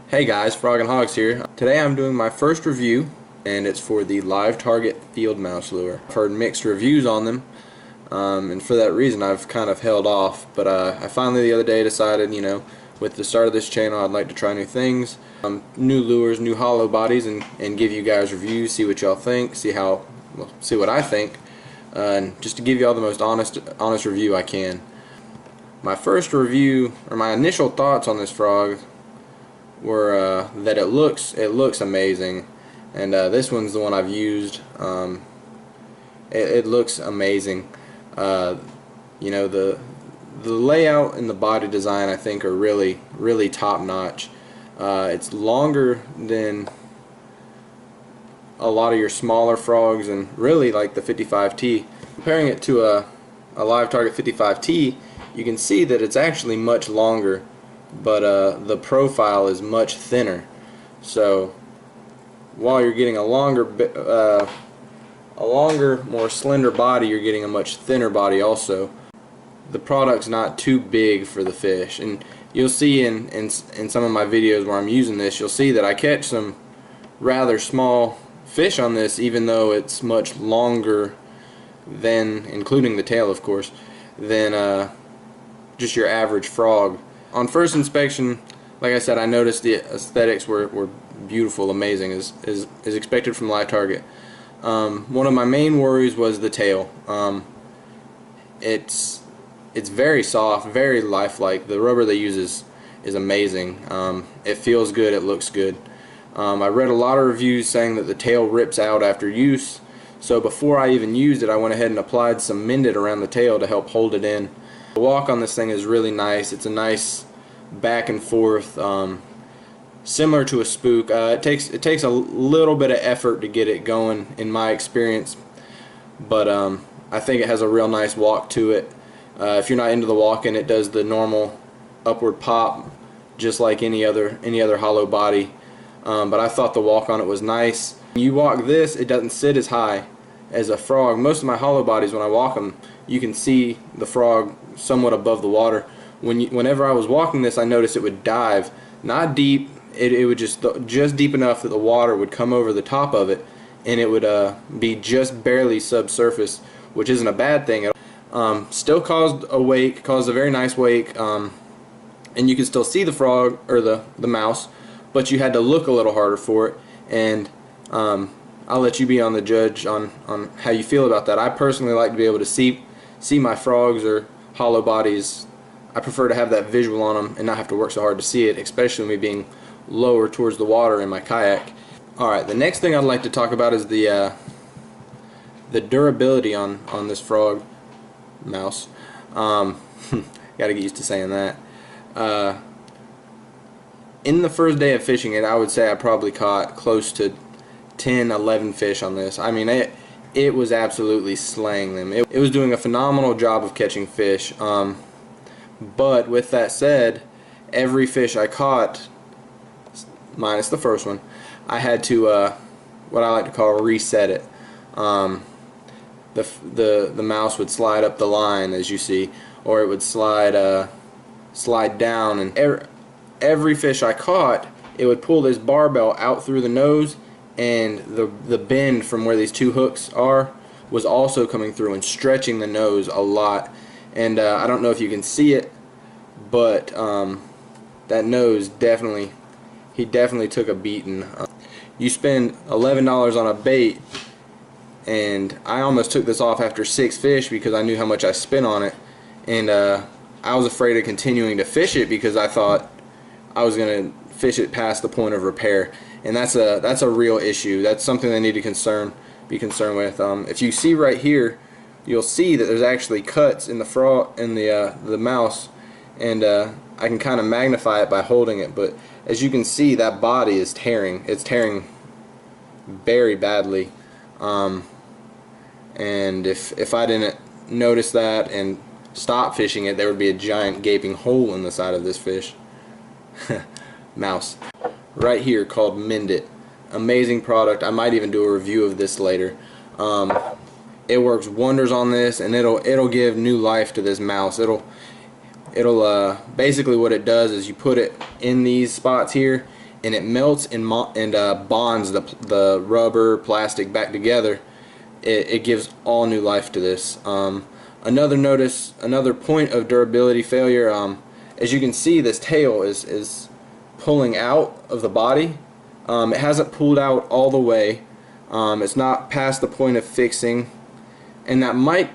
Hey guys, Frog and Hogs here. Today I'm doing my first review, and it's for the Live Target Field Mouse Lure. I've heard mixed reviews on them, and for that reason I've kind of held off, but I finally the other day decided, with the start of this channel I'd like to try new things, new lures, new hollow bodies, and give you guys reviews, see what y'all think, see what I think, and just to give you all the most honest review I can. My first review, or my initial thoughts on this frog, were that it looks amazing, and this one's the one I've used. It looks amazing. The layout and the body design I think are really top notch. It's longer than a lot of your smaller frogs, and really like the 55T. Comparing it to a Live Target 55T, you can see that it's actually much longer, but the profile is much thinner. So while you're getting a longer, more slender body, you're getting a much thinner body also. The product's not too big for the fish, and you'll see in some of my videos where I'm using this, you'll see that I catch some rather small fish on this, even though it's much longer than, including the tail of course, than just your average frog. On first inspection, like I said, I noticed the aesthetics were beautiful, amazing, as expected from Live Target. One of my main worries was the tail. It's very soft, very lifelike. The rubber they use is amazing. It feels good, it looks good. I read a lot of reviews saying that the tail rips out after use, so before I even used it I went ahead and applied some Mend-It around the tail to help hold it in. The walk on this thing is really nice. It's a nice back and forth, similar to a spook. It takes a little bit of effort to get it going in my experience, but I think it has a real nice walk to it. If you're not into the walking, it does the normal upward pop just like any other hollow body, but I thought the walk on it was nice. When you walk this, it doesn't sit as high as a frog. Most of my hollow bodies, when I walk them, you can see the frog somewhat above the water. Whenever I was walking this, I noticed it would dive, not deep. It would just deep enough that the water would come over the top of it, and it would be just barely subsurface, which isn't a bad thing. Still caused a very nice wake, and you could still see the frog or the mouse, but you had to look a little harder for it. And I'll let you be on the judge on how you feel about that. I personally like to be able to see my frogs or hollow bodies. I prefer to have that visual on them and not have to work so hard to see it, especially me being lower towards the water in my kayak. Alright, the next thing I'd like to talk about is the durability on this frog mouse. Gotta get used to saying that. In the first day of fishing it, I would say I probably caught close to 10-11 fish on this. I mean, it was absolutely slaying them. It was doing a phenomenal job of catching fish. But with that said, every fish I caught, minus the first one, I had to what I like to call reset it. The mouse would slide up the line, as you see, or it would slide down, and every fish I caught, it would pull this barbell out through the nose, and the bend from where these two hooks are was also coming through and stretching the nose a lot. And I don't know if you can see it, but that nose he definitely took a beating. You spend $11 on a bait, and I almost took this off after 6 fish because I knew how much I spent on it, and I was afraid of continuing to fish it because I thought I was going to fish it past the point of repair, and that's a real issue. That's something they need to be concerned with. If you see right here, you'll see that there's actually cuts in the mouse, and I can kind of magnify it by holding it, but as you can see, that body is tearing. It's tearing very badly, and if I didn't notice that and stop fishing it, there would be a giant gaping hole in the side of this fish. Mouse right here, called Mend-It. Amazing product. I might even do a review of this later. It works wonders on this, and it'll give new life to this mouse. It'll basically what it does is you put it in these spots here, and it melts and bonds the rubber plastic back together. It gives all new life to this. Another point of durability failure, as you can see, this tail is pulling out of the body. It hasn't pulled out all the way. It's not past the point of fixing, and that might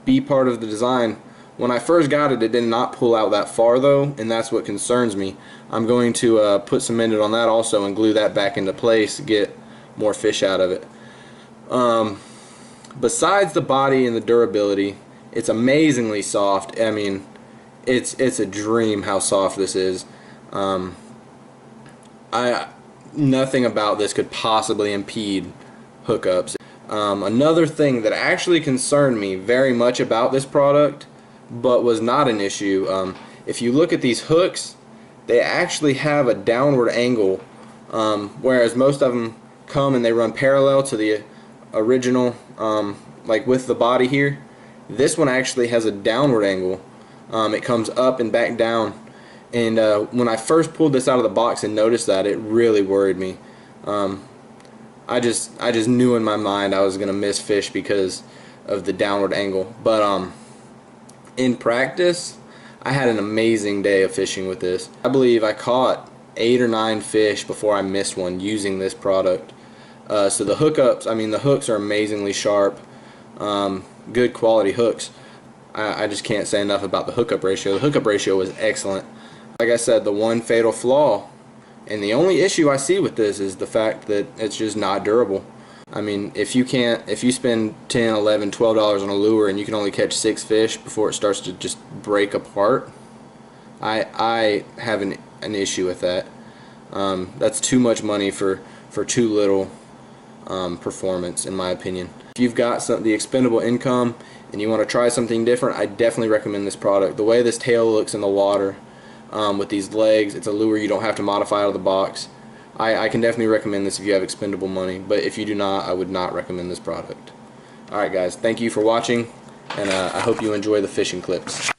be part of the design. When I first got it, it did not pull out that far though, and that's what concerns me. I'm going to put some Mended on that also and glue that back into place to get more fish out of it. Besides the body and the durability, it's amazingly soft. I mean, it's a dream how soft this is. Nothing about this could possibly impede hookups. Another thing that actually concerned me very much about this product, but was not an issue, if you look at these hooks, they actually have a downward angle, whereas most of them come and they run parallel to the original, like with the body here. This one actually has a downward angle. It comes up and back down, and when I first pulled this out of the box and noticed that, it really worried me. I just knew in my mind I was gonna miss fish because of the downward angle. But in practice, I had an amazing day of fishing with this. I believe I caught 8 or 9 fish before I missed one using this product. So the hookups, I mean, the hooks are amazingly sharp, good quality hooks. I just can't say enough about the hookup ratio. The hookup ratio was excellent. Like I said, the one fatal flaw, and the only issue I see with this, is the fact that it's just not durable. I mean, if you spend $10, $11, $12 on a lure and you can only catch 6 fish before it starts to just break apart, I have an issue with that. That's too much money for too little performance, in my opinion. If you've got the expendable income and you want to try something different, I definitely recommend this product. The way this tail looks in the water, with these legs, it's a lure you don't have to modify out of the box. I can definitely recommend this if you have expendable money, but if you do not, I would not recommend this product. Alright guys, thank you for watching, and I hope you enjoy the fishing clips.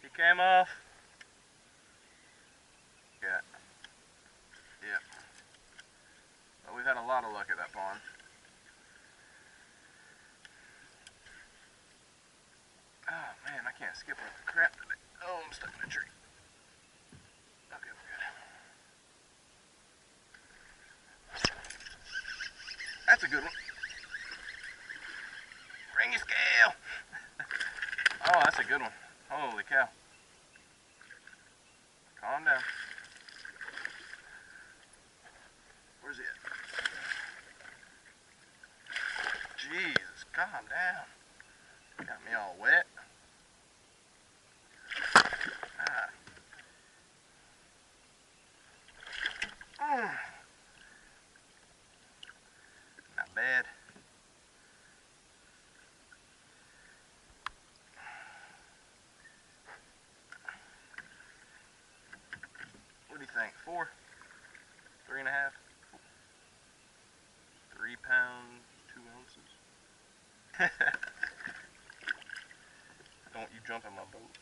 He came off. Yeah. Yep. But we've had a lot of luck at that pond. Oh man, I can't skip worth the crap today. Oh, I'm stuck in a tree. Okay, we're good. That's a good one. Bring your scale. Oh, that's a good one. Holy cow. Calm down. Where's he at? Jesus, calm down. Got me all wet. Ah. Not bad. What do you think? 4? 3.5? 3 pounds, 2 ounces. Don't you jump in my boat.